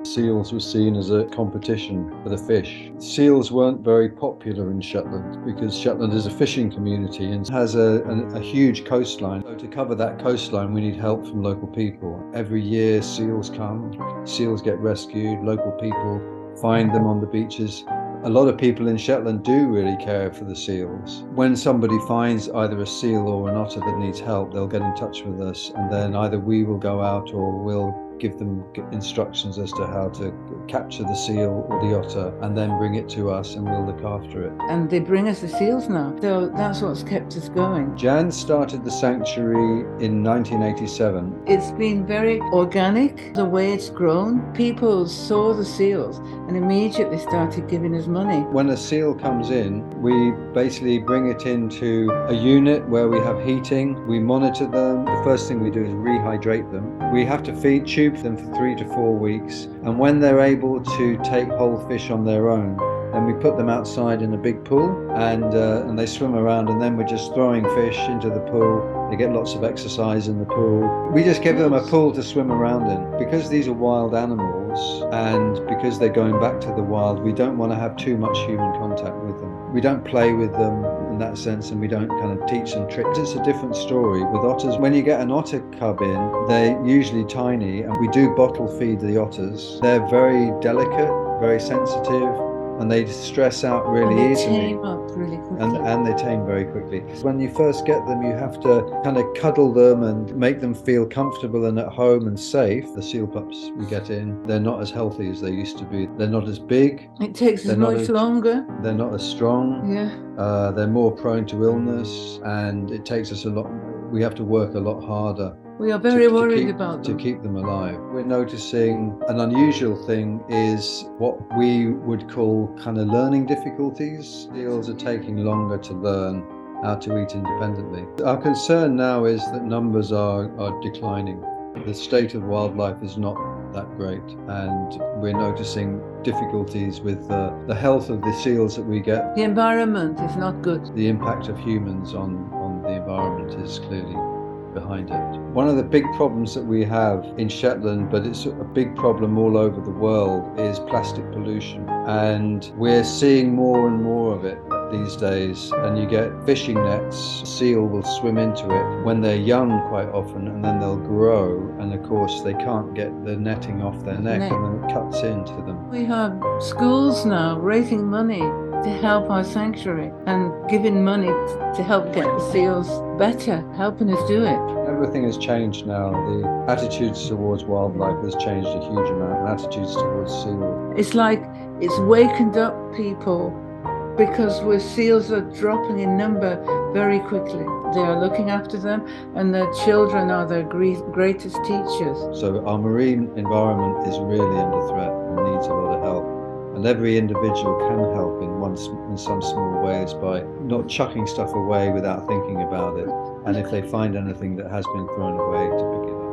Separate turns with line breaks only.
Seals were seen as a competition for the fish. Seals weren't very popular in Shetland because Shetland is a fishing community and has a huge coastline. So to cover that coastline, we need help from local people. Every year seals come, seals get rescued, local people find them on the beaches. A lot of people in Shetland do really care for the seals. When somebody finds either a seal or an otter that needs help, they'll get in touch with us, and then either we will go out or we'll give them instructions as to how to capture the seal or the otter and then bring it to us and we'll look after it.
And they bring us the seals now, so that's what's kept us going.
Jan started the sanctuary in 1987.
It's been very organic, the way it's grown. People saw the seals and immediately started giving us money.
When a seal comes in, we basically bring it into a unit where we have heating, we monitor them. The first thing we do is rehydrate them. We have to tube them for 3 to 4 weeks, and when they're able to take whole fish on their own, then we put them outside in a big pool and they swim around, and then we're just throwing fish into the pool. They get lots of exercise in the pool. We just give them a pool to swim around in. Because these are wild animals and because they're going back to the wild, we don't want to have too much human contact with them. We don't play with them in that sense, and we don't kind of teach them tricks. It's a different story with otters. When you get an otter cub in, they're usually tiny, and we do bottle feed the otters. They're very delicate, very sensitive, and they stress out really easily.
They tame up really quickly.
And they tame very quickly. When you first get them, you have to kind of cuddle them and make them feel comfortable and at home and safe. The seal pups we get in, they're not as healthy as they used to be. They're not as big.
It takes us much longer.
They're not as strong.
Yeah.
They're more prone to illness, and it takes us a lot. We have to work a lot harder.
We are very worried about them.
To keep them alive. We're noticing an unusual thing is what we would call kind of learning difficulties. Seals are taking longer to learn how to eat independently. Our concern now is that numbers are declining. The state of wildlife is not that great, and we're noticing difficulties with the health of the seals that we get.
The environment is not good.
The impact of humans on the environment is clearly behind it. One of the big problems that we have in Shetland, but it's a big problem all over the world, is plastic pollution. And we're seeing more and more of it these days. And you get fishing nets, seal will swim into it when they're young quite often, and then they'll grow. And of course they can't get the netting off their neck, and then it cuts into them.
We have schools now raising money to help our sanctuary and giving money to help get the seals better, helping us do it.
Everything has changed now. The attitudes towards wildlife has changed a huge amount, and attitudes towards seals.
It's like it's wakened up people, because seals are dropping in number very quickly. They are looking after them, and their children are their greatest teachers.
So our marine environment is really under threat and needs a lot of help. And every individual can help in some small ways by not chucking stuff away without thinking about it. And if they find anything that has been thrown away, to pick it up.